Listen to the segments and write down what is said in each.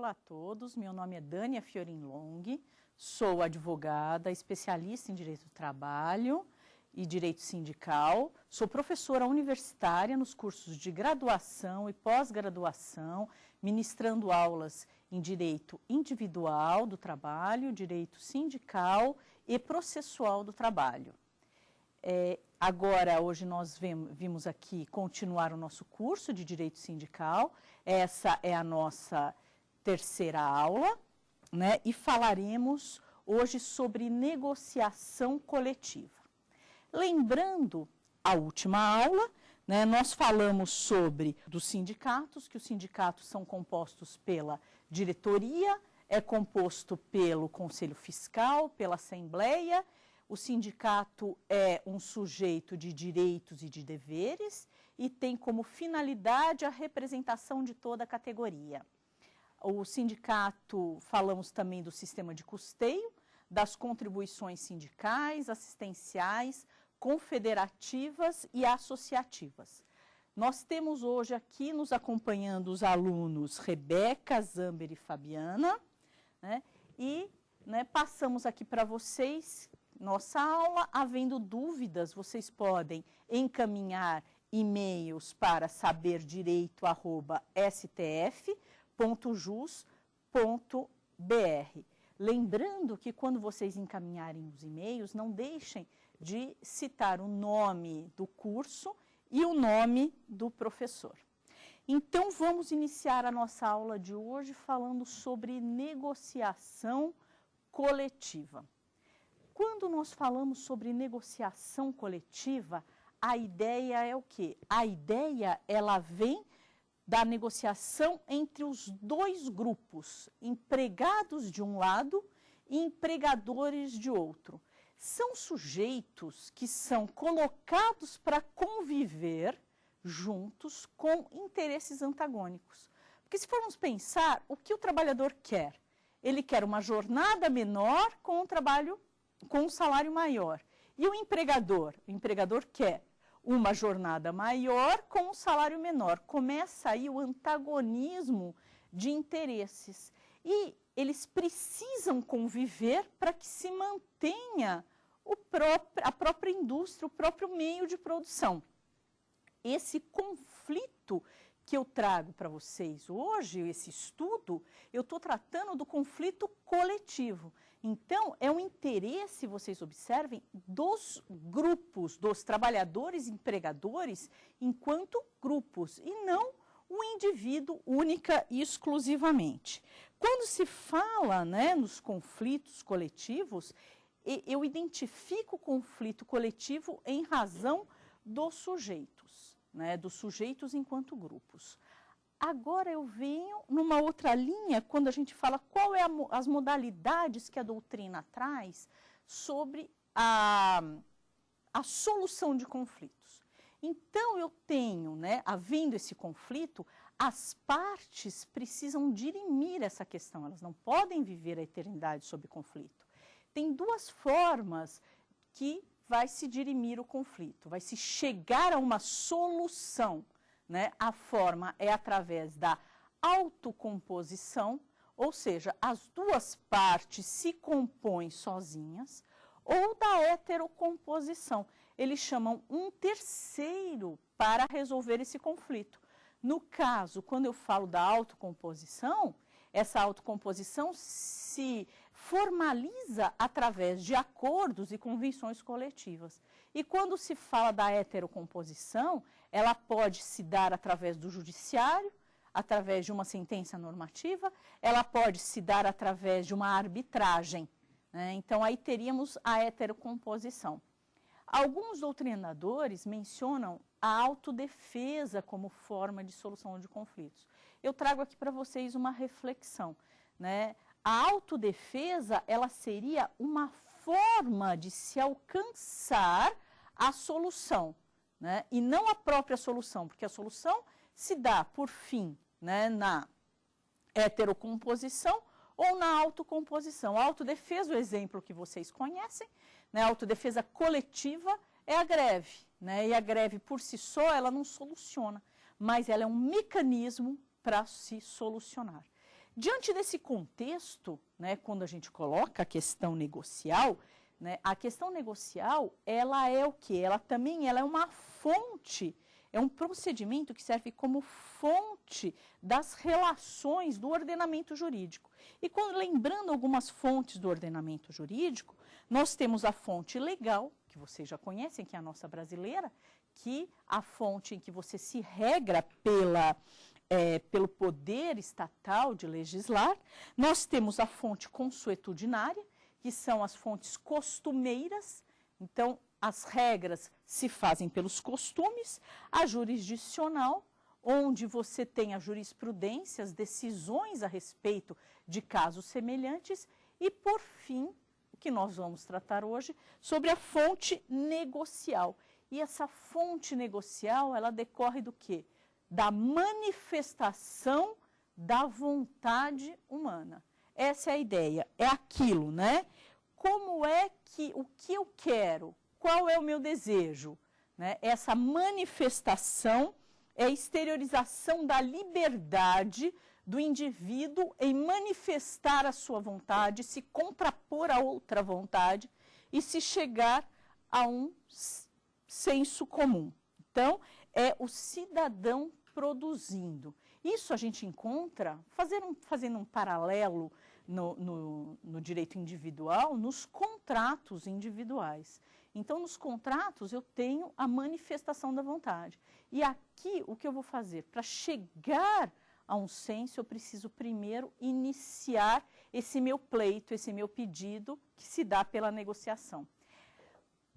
Olá a todos, meu nome é Dânia Fiorin Long, sou advogada, especialista em Direito do Trabalho e Direito Sindical, sou professora universitária nos cursos de graduação e pós-graduação, ministrando aulas em Direito Individual do Trabalho, Direito Sindical e Processual do Trabalho. Agora, hoje nós vimos aqui continuar o nosso curso de Direito Sindical, essa é a nossa terceira aula, né? E falaremos hoje sobre negociação coletiva. Lembrando a última aula, né, nós falamos sobre dos sindicatos, que os sindicatos são compostos pela diretoria, é composto pelo Conselho Fiscal, pela Assembleia. O sindicato é um sujeito de direitos e de deveres e tem como finalidade a representação de toda a categoria. O sindicato, falamos também do sistema de custeio, das contribuições sindicais, assistenciais, confederativas e associativas. Nós temos hoje aqui nos acompanhando os alunos Rebeca, Zamber e Fabiana, né? E passamos aqui para vocês nossa aula. Havendo dúvidas, vocês podem encaminhar e-mails para saberdireito@stf.jus.br. Lembrando que quando vocês encaminharem os e-mails, não deixem de citar o nome do curso e o nome do professor. Então, vamos iniciar a nossa aula de hoje falando sobre negociação coletiva. Quando nós falamos sobre negociação coletiva, a ideia é o quê? A ideia, ela vem da negociação entre os dois grupos, empregados de um lado e empregadores de outro. São sujeitos que são colocados para conviver juntos com interesses antagônicos. Porque se formos pensar, o que o trabalhador quer? Ele quer uma jornada menor com um salário maior. E o empregador quer uma jornada maior com um salário menor. Começa aí o antagonismo de interesses. E eles precisam conviver para que se mantenha a própria indústria, o próprio meio de produção. Esse conflito que eu trago para vocês hoje, esse estudo, eu estou tratando do conflito coletivo. Então, é um interesse, vocês observem, dos grupos, dos trabalhadores e empregadores, enquanto grupos, e não o indivíduo única e exclusivamente. Quando se fala, né, nos conflitos coletivos, eu identifico o conflito coletivo em razão dos sujeitos, né, dos sujeitos enquanto grupos. Agora eu venho numa outra linha, quando a gente fala qual é as modalidades que a doutrina traz sobre a solução de conflitos. Então eu tenho, né, havendo esse conflito, as partes precisam dirimir essa questão, elas não podem viver a eternidade sob conflito. Tem duas formas que vai se dirimir o conflito, vai se chegar a uma solução, né? A forma é através da autocomposição, ou seja, as duas partes se compõem sozinhas, ou da heterocomposição. Eles chamam um terceiro para resolver esse conflito. No caso, quando eu falo da autocomposição, essa autocomposição se formaliza através de acordos e convenções coletivas. E quando se fala da heterocomposição, ela pode se dar através do judiciário, através de uma sentença normativa, ela pode se dar através de uma arbitragem, né? Então, aí teríamos a heterocomposição. Alguns doutrinadores mencionam a autodefesa como forma de solução de conflitos. Eu trago aqui para vocês uma reflexão, né? A autodefesa, ela seria uma forma de se alcançar a solução, né? E não a própria solução, porque a solução se dá, por fim, né, na heterocomposição ou na autocomposição. A autodefesa, o exemplo que vocês conhecem, né, a autodefesa coletiva é a greve, né? E a greve por si só, ela não soluciona, mas ela é um mecanismo para se solucionar. Diante desse contexto, né, quando a gente coloca a questão negocial, né, a questão negocial, ela é o quê? Ela também é uma fonte, é um procedimento que serve como fonte das relações do ordenamento jurídico. E lembrando algumas fontes do ordenamento jurídico, nós temos a fonte legal, que vocês já conhecem, que é a nossa brasileira, que a fonte em que você se regra pelo poder estatal de legislar. Nós temos a fonte consuetudinária, que são as fontes costumeiras, então as regras se fazem pelos costumes, a jurisdicional, onde você tem a jurisprudência, as decisões a respeito de casos semelhantes, e por fim, o que nós vamos tratar hoje, sobre a fonte negocial. E essa fonte negocial, ela decorre do quê? Da manifestação da vontade humana. Essa é a ideia, é aquilo, né? Como é que, o que eu quero, qual é o meu desejo? Né? Essa manifestação é a exteriorização da liberdade do indivíduo em manifestar a sua vontade, se contrapor a outra vontade e se chegar a um senso comum. Então, é o cidadão produzindo. Isso a gente encontra, fazendo um paralelo no direito individual, nos contratos individuais. Então, nos contratos, eu tenho a manifestação da vontade. E aqui, o que eu vou fazer? Para chegar a um senso, eu preciso primeiro iniciar esse meu pleito, esse meu pedido, que se dá pela negociação.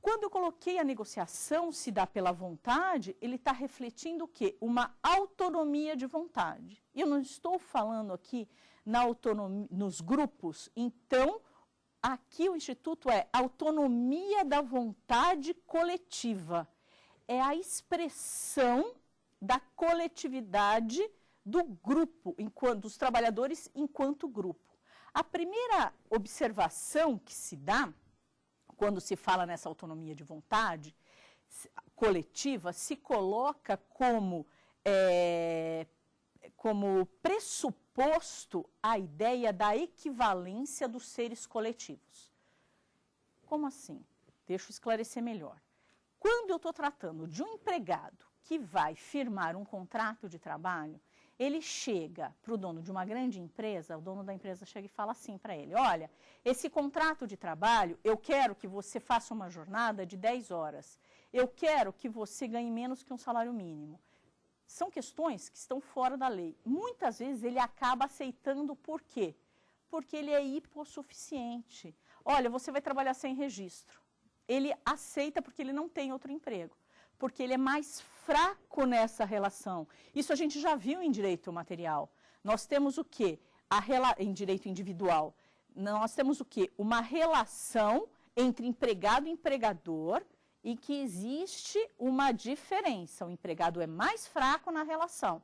Quando eu coloquei a negociação se dá pela vontade, ele está refletindo o quê? Uma autonomia de vontade. Eu não estou falando aqui na autonomia, nos grupos, então, aqui o Instituto é autonomia da vontade coletiva. É a expressão da coletividade do grupo, dos trabalhadores enquanto grupo. A primeira observação que se dá, quando se fala nessa autonomia de vontade coletiva, se coloca como pressuposto a ideia da equivalência dos seres coletivos. Como assim? Deixa eu esclarecer melhor. Quando eu estou tratando de um empregado que vai firmar um contrato de trabalho, ele chega para o dono de uma grande empresa, o dono da empresa chega e fala assim para ele: olha, esse contrato de trabalho, eu quero que você faça uma jornada de 10 horas. Eu quero que você ganhe menos que um salário mínimo. São questões que estão fora da lei. Muitas vezes ele acaba aceitando por quê? Porque ele é hipossuficiente. Olha, você vai trabalhar sem registro. Ele aceita porque ele não tem outro emprego, porque ele é mais fraco nessa relação. Isso a gente já viu em direito material. Nós temos o quê? Em direito individual. Nós temos o quê? Uma relação entre empregado e empregador e que existe uma diferença. O empregado é mais fraco na relação.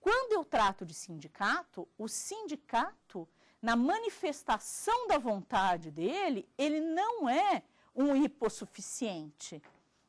Quando eu trato de sindicato, o sindicato, na manifestação da vontade dele, ele não é um hipossuficiente.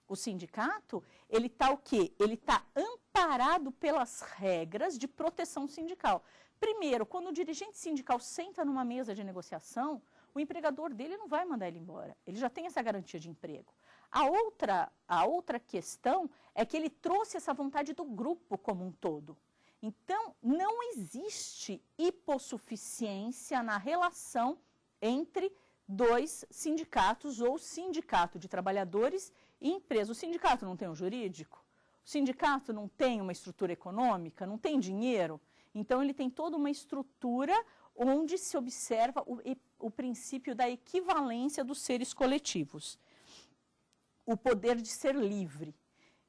O sindicato, ele está o quê? Ele está amparado pelas regras de proteção sindical. Primeiro, quando o dirigente sindical senta numa mesa de negociação, o empregador dele não vai mandar ele embora. Ele já tem essa garantia de emprego. A outra questão é que ele trouxe essa vontade do grupo como um todo. Então, não existe hipossuficiência na relação entre dois sindicatos ou sindicato de trabalhadores e empresa. O sindicato não tem um jurídico, o sindicato não tem uma estrutura econômica, não tem dinheiro. Então, ele tem toda uma estrutura onde se observa o princípio da equivalência dos seres coletivos. O poder de ser livre.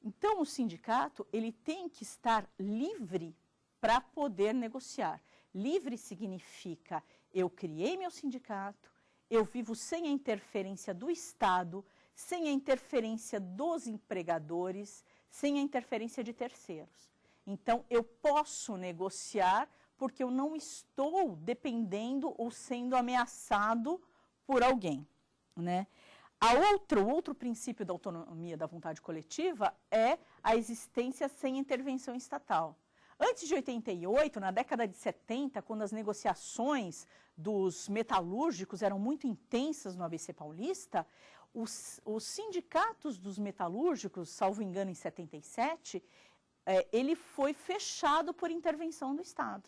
Então, o sindicato, ele tem que estar livre para poder negociar. Livre significa, eu criei meu sindicato, eu vivo sem a interferência do Estado, sem a interferência dos empregadores, sem a interferência de terceiros. Então, eu posso negociar porque eu não estou dependendo ou sendo ameaçado por alguém, né? O outro princípio da autonomia da vontade coletiva é a existência sem intervenção estatal. Antes de 88, na década de 70, quando as negociações dos metalúrgicos eram muito intensas no ABC Paulista, os sindicatos dos metalúrgicos, salvo engano em 77, ele foi fechado por intervenção do Estado,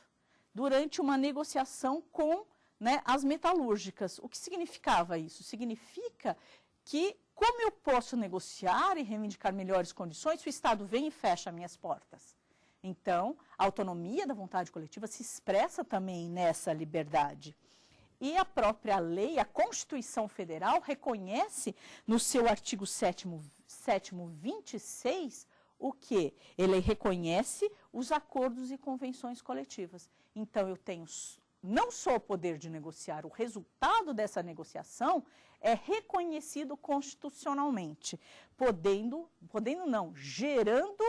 durante uma negociação com, né, as metalúrgicas. O que significava isso? Significa que, como eu posso negociar e reivindicar melhores condições, se o Estado vem e fecha minhas portas? Então, a autonomia da vontade coletiva se expressa também nessa liberdade. E a própria lei, a Constituição Federal, reconhece no seu artigo 7º 26, o quê? Ele reconhece os acordos e convenções coletivas. Então, eu tenho não só o poder de negociar, o resultado dessa negociação é reconhecido constitucionalmente, gerando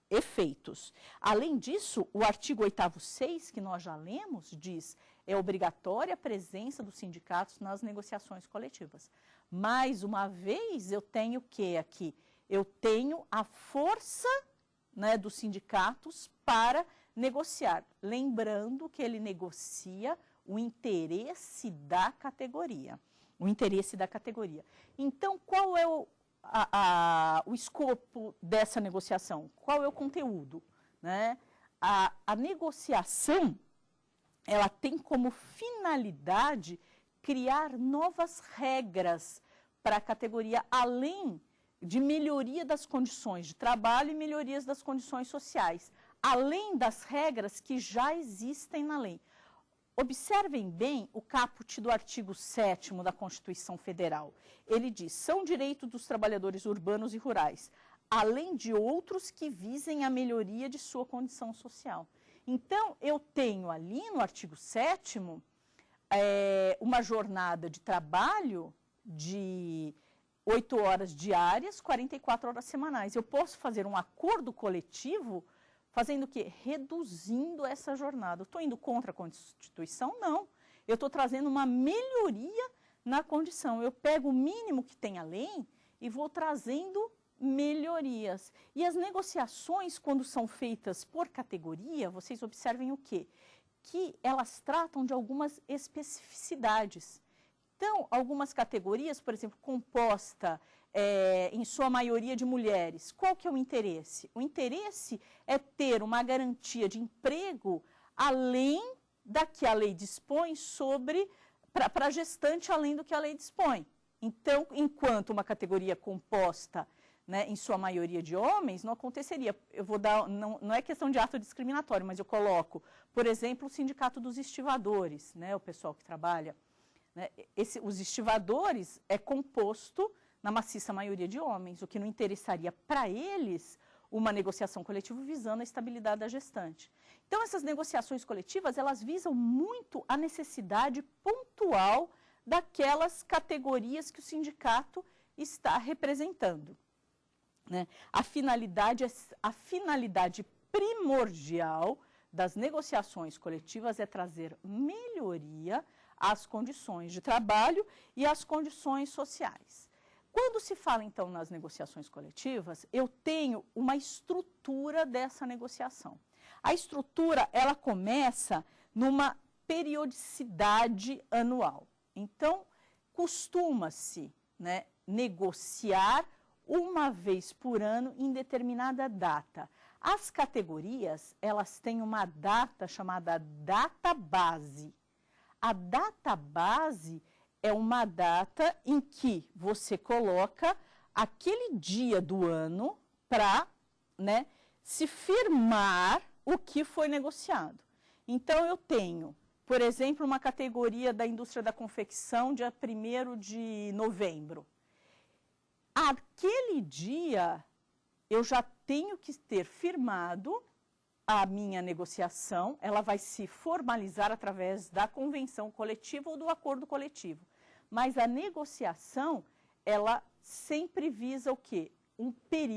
efeitos. Além disso, o artigo 8º 6, que nós já lemos, diz: é obrigatória a presença dos sindicatos nas negociações coletivas. Mais uma vez, eu tenho o que aqui? Eu tenho a força, né, dos sindicatos para negociar. Lembrando que ele negocia o interesse da categoria. O interesse da categoria. Então, qual é o escopo dessa negociação? Qual é o conteúdo? Né? A negociação, ela tem como finalidade criar novas regras para a categoria, além de melhoria das condições de trabalho e melhorias das condições sociais, além das regras que já existem na lei. Observem bem o caput do artigo 7º da Constituição Federal. Ele diz: são direitos dos trabalhadores urbanos e rurais, além de outros que visem a melhoria de sua condição social. Então, eu tenho ali no artigo 7º uma jornada de trabalho de 8 horas diárias, 44 horas semanais. Eu posso fazer um acordo coletivo fazendo o quê? Reduzindo essa jornada. Estou indo contra a Constituição? Não. Eu estou trazendo uma melhoria na condição. Eu pego o mínimo que tem a lei e vou trazendo melhorias. E as negociações, quando são feitas por categoria, vocês observem o quê? Que elas tratam de algumas especificidades. Então, algumas categorias, por exemplo, composta em sua maioria de mulheres, qual que é o interesse? O interesse é ter uma garantia de emprego além da que a lei dispõe para a gestante, além do que a lei dispõe. Então, enquanto uma categoria composta, né, em sua maioria de homens, não aconteceria. Eu vou dar, não é questão de ato discriminatório, mas eu coloco, por exemplo, o sindicato dos estivadores, né, o pessoal que trabalha. Né, os estivadores é composto na maciça maioria de homens, o que não interessaria para eles uma negociação coletiva visando a estabilidade da gestante. Então, essas negociações coletivas, elas visam muito a necessidade pontual daquelas categorias que o sindicato está representando. Né? A finalidade primordial das negociações coletivas é trazer melhoria às condições de trabalho e às condições sociais. Quando se fala, então, nas negociações coletivas, eu tenho uma estrutura dessa negociação. A estrutura, ela começa numa periodicidade anual. Então, costuma-se, né, negociar uma vez por ano em determinada data. As categorias, elas têm uma data chamada data base. A data base é uma data em que você coloca aquele dia do ano para, né, se firmar o que foi negociado. Então, eu tenho, por exemplo, uma categoria da indústria da confecção, dia 1º de novembro. Aquele dia, eu já tenho que ter firmado a minha negociação, ela vai se formalizar através da convenção coletiva ou do acordo coletivo. Mas a negociação, ela sempre visa o quê? Um período